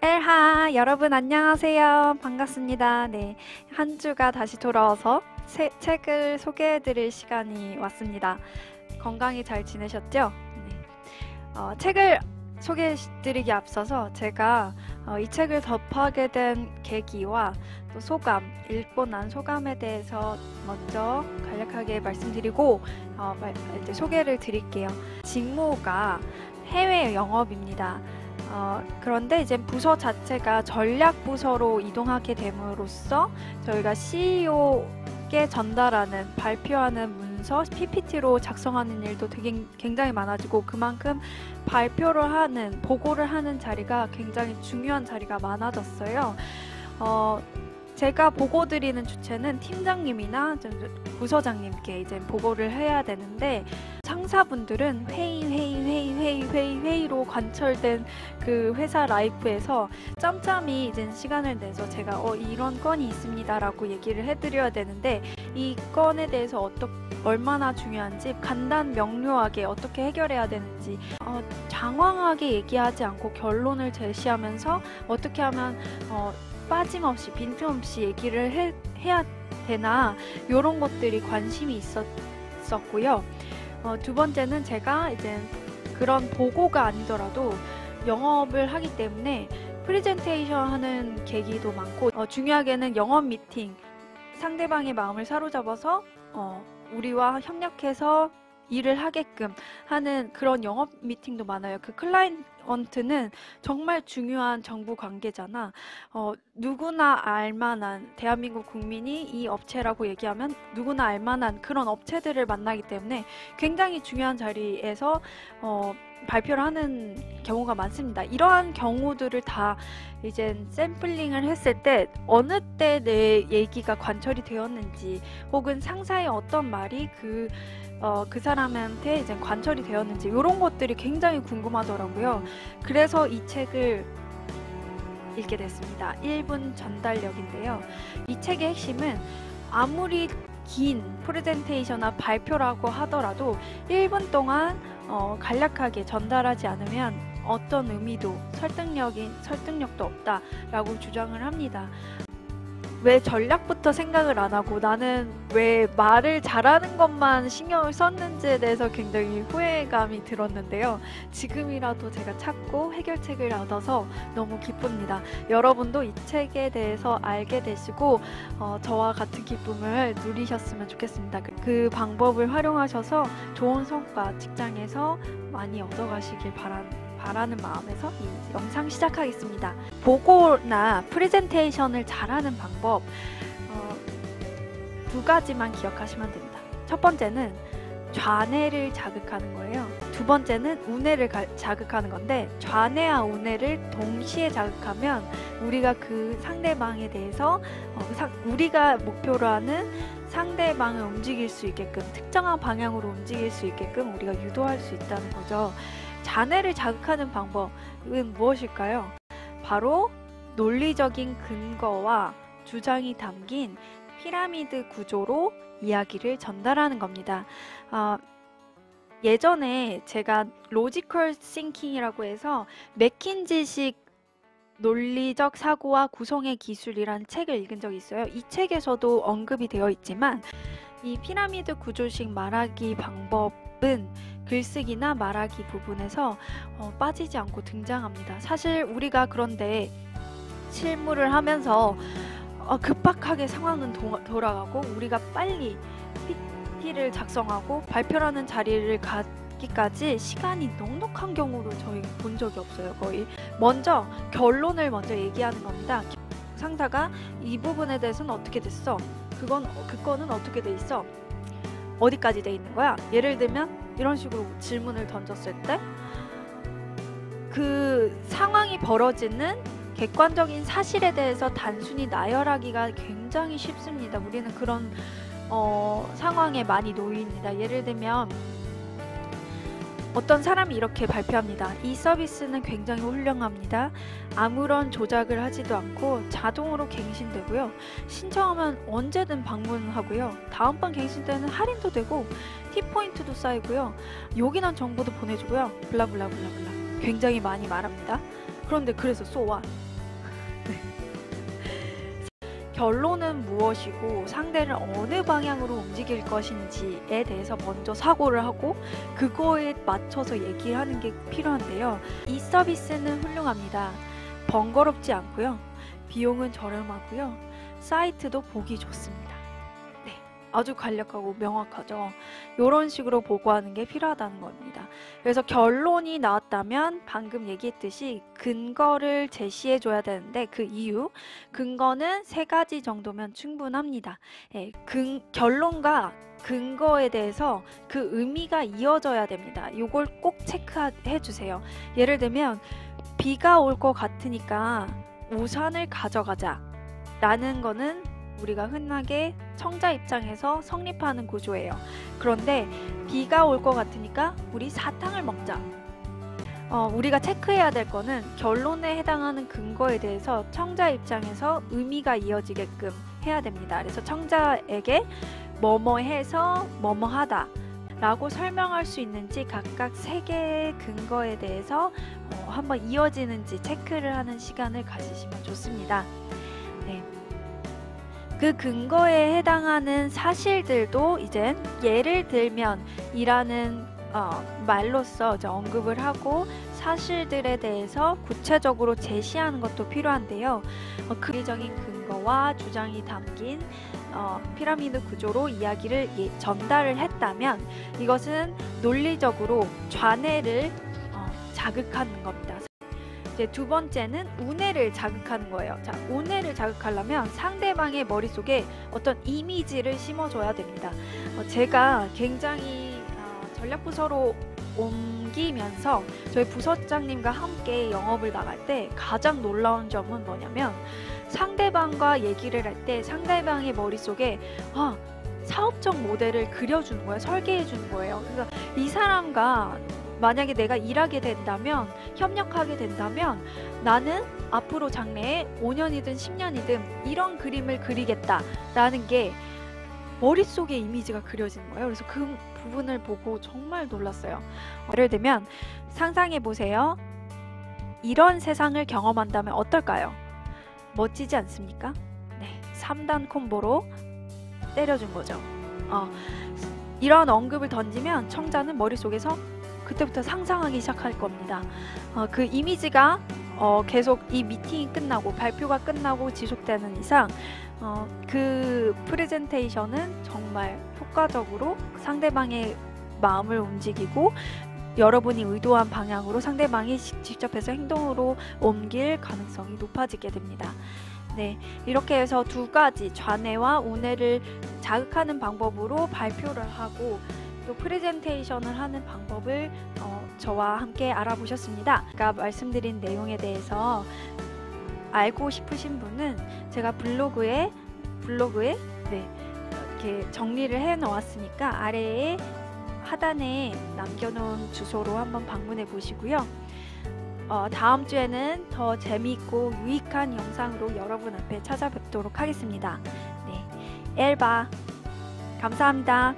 엘하 여러분 안녕하세요. 반갑습니다. 네, 한 주가 다시 돌아와서 책을 소개해드릴 시간이 왔습니다. 건강히 잘 지내셨죠? 네. 책을 소개해드리기 앞서서 제가 이 책을 접하게 된 계기와 또 소감, 읽고 난 소감에 대해서 먼저 간략하게 말씀드리고 이제 소개를 드릴게요. 직무가 해외 영업입니다. 그런데 이제 부서 자체가 전략 부서로 이동하게 됨으로써 저희가 CEO께 전달하는 발표하는 문서 PPT로 작성하는 일도 되게 굉장히 많아지고 그만큼 발표를 하는 보고를 하는 자리가 굉장히 중요한 자리가 많아졌어요. 제가 보고 드리는 주체는 팀장님이나 부서장님께 이제 보고를 해야 되는데 상사분들은 회의로 관철된 그 회사 라이프에서 짬짬이 이제 시간을 내서 제가 이런 건이 있습니다 라고 얘기를 해드려야 되는데 이 건에 대해서 얼마나 중요한지 간단 명료하게 어떻게 해결해야 되는지 장황하게 얘기하지 않고 결론을 제시하면서 어떻게 하면 빠짐없이 빈틈없이 얘기를 해야 되나 이런 것들이 관심이 있었고요. 두 번째는 제가 이제 그런 보고가 아니더라도 영업을 하기 때문에 프레젠테이션 하는 계기도 많고 중요하게는 영업 미팅, 상대방의 마음을 사로잡아서 우리와 협력해서 일을 하게끔 하는 그런 영업 미팅도 많아요. 그 클라이언트는 정말 중요한 정부 관계잖아. 누구나 알만한 대한민국 국민이 이 업체라고 얘기하면 누구나 알만한 그런 업체들을 만나기 때문에 굉장히 중요한 자리에서 발표를 하는 경우가 많습니다. 이러한 경우들을 다 이제 샘플링을 했을 때 어느 때 내 얘기가 관철이 되었는지 혹은 상사의 어떤 말이 그 사람한테 이제 관철이 되었는지 이런 것들이 굉장히 궁금하더라고요. 그래서 이 책을 읽게 됐습니다. 1분 전달력인데요. 이 책의 핵심은 아무리 긴 프레젠테이션이나 발표라고 하더라도 1분 동안 간략하게 전달하지 않으면 어떤 의미도 설득력도 없다라고 주장을 합니다. 왜 전략부터 생각을 안 하고 나는 왜 말을 잘하는 것만 신경을 썼는지에 대해서 굉장히 후회감이 들었는데요. 지금이라도 제가 찾고 해결책을 얻어서 너무 기쁩니다. 여러분도 이 책에 대해서 알게 되시고 저와 같은 기쁨을 누리셨으면 좋겠습니다. 그 방법을 활용하셔서 좋은 성과 직장에서 많이 얻어가시길 바라는 마음에서 이 영상 시작하겠습니다. 보고나 프레젠테이션을 잘하는 방법 두 가지만 기억하시면 됩니다. 첫 번째는 좌뇌를 자극하는 거예요. 두 번째는 우뇌를 자극하는 건데 좌뇌와 우뇌를 동시에 자극하면 우리가 그 상대방에 대해서 우리가 목표로 하는 상대방을 움직일 수 있게끔 특정한 방향으로 움직일 수 있게끔 우리가 유도할 수 있다는 거죠. 좌뇌를 자극하는 방법은 무엇일까요? 바로 논리적인 근거와 주장이 담긴 피라미드 구조로 이야기를 전달하는 겁니다. 예전에 제가 로지컬 싱킹이라고 해서 맥킨지식 논리적 사고와 구성의 기술이라는 책을 읽은 적이 있어요. 이 책에서도 언급이 되어 있지만 이 피라미드 구조식 말하기 방법은 글쓰기나 말하기 부분에서 빠지지 않고 등장합니다. 사실 우리가 그런데 실무를 하면서 급박하게 상황은 돌아가고 우리가 빨리 PPT를 작성하고 발표라는 자리를 가기까지 시간이 넉넉한 경우로 저희 본 적이 없어요. 거의 먼저 결론을 먼저 얘기하는 겁니다. 상사가 이 부분에 대해서는 어떻게 됐어? 그 건은 어떻게 돼 있어? 어디까지 돼 있는 거야? 예를 들면 이런 식으로 질문을 던졌을 때 그 상황이 벌어지는 객관적인 사실에 대해서 단순히 나열하기가 굉장히 쉽습니다. 우리는 그런 상황에 많이 놓입니다. 예를 들면 어떤 사람이 이렇게 발표합니다. 이 서비스는 굉장히 훌륭합니다. 아무런 조작을 하지도 않고 자동으로 갱신되고요. 신청하면 언제든 방문하고요. 다음번 갱신 때는 할인도 되고 T포인트도 쌓이고요. 요긴한 정보도 보내주고요. 블라블라블라블라. 굉장히 많이 말합니다. 그런데 그래서 so what? 결론은 무엇이고 상대를 어느 방향으로 움직일 것인지에 대해서 먼저 사고를 하고 그거에 맞춰서 얘기를 하는 게 필요한데요. 이 서비스는 훌륭합니다. 번거롭지 않고요. 비용은 저렴하고요. 사이트도 보기 좋습니다. 네, 아주 간략하고 명확하죠. 이런 식으로 보고하는 게 필요하다는 겁니다. 그래서 결론이 나왔다면 방금 얘기했듯이 근거를 제시해 줘야 되는데 그 이유, 근거는 3가지 정도면 충분합니다. 예, 결론과 근거에 대해서 그 의미가 이어져야 됩니다. 이걸 꼭 체크해 주세요. 예를 들면 비가 올 것 같으니까 우산을 가져가자 라는 거는 우리가 흔하게 청자 입장에서 성립하는 구조예요. 그런데 비가 올 것 같으니까 우리 사탕을 먹자. 우리가 체크해야 될 거는 결론에 해당하는 근거에 대해서 청자 입장에서 의미가 이어지게끔 해야 됩니다. 그래서 청자에게 뭐뭐 해서 뭐뭐 하다 라고 설명할 수 있는지 각각 3개의 근거에 대해서 한번 이어지는지 체크를 하는 시간을 가지시면 좋습니다. 네. 그 근거에 해당하는 사실들도 이젠 예를 들면 이라는 말로써 언급을 하고 사실들에 대해서 구체적으로 제시하는 것도 필요한데요. 그리적인 근거와 주장이 담긴 피라미드 구조로 이야기를 전달을 했다면 이것은 논리적으로 좌뇌를 자극하는 겁니다. 이제 2번째는 우뇌를 자극하는 거예요. 자, 우뇌를 자극하려면 상대방의 머릿속에 어떤 이미지를 심어줘야 됩니다. 제가 굉장히 전략부서로 옮기면서 저희 부서장님과 함께 영업을 나갈 때 가장 놀라운 점은 뭐냐면 상대방과 얘기를 할 때 상대방의 머릿속에 사업적 모델을 그려주는 거예요. 설계해 주는 거예요. 그래서 이 사람과 만약에 내가 일하게 된다면, 협력하게 된다면 나는 앞으로 장래에 5년이든 10년이든 이런 그림을 그리겠다라는 게 머릿속에 이미지가 그려지는 거예요. 그래서 그 부분을 보고 정말 놀랐어요. 예를 들면 상상해 보세요. 이런 세상을 경험한다면 어떨까요? 멋지지 않습니까? 네, 3단 콤보로 때려준 거죠. 이런 언급을 던지면 청자는 머릿속에서 그때부터 상상하기 시작할 겁니다. 그 이미지가 계속 이 미팅이 끝나고 발표가 끝나고 지속되는 이상 그 프레젠테이션은 정말 효과적으로 상대방의 마음을 움직이고 여러분이 의도한 방향으로 상대방이 직접 해서 행동으로 옮길 가능성이 높아지게 됩니다. 네, 이렇게 해서 2가지 좌뇌와 우뇌를 자극하는 방법으로 발표를 하고 또 프레젠테이션을 하는 방법을 저와 함께 알아보셨습니다. 아까 말씀드린 내용에 대해서 알고 싶으신 분은 제가 블로그에 네, 이렇게 정리를 해 놓았으니까 아래에 하단에 남겨놓은 주소로 한번 방문해 보시고요. 다음 주에는 더 재미있고 유익한 영상으로 여러분 앞에 찾아뵙도록 하겠습니다. 네, 엘바 감사합니다.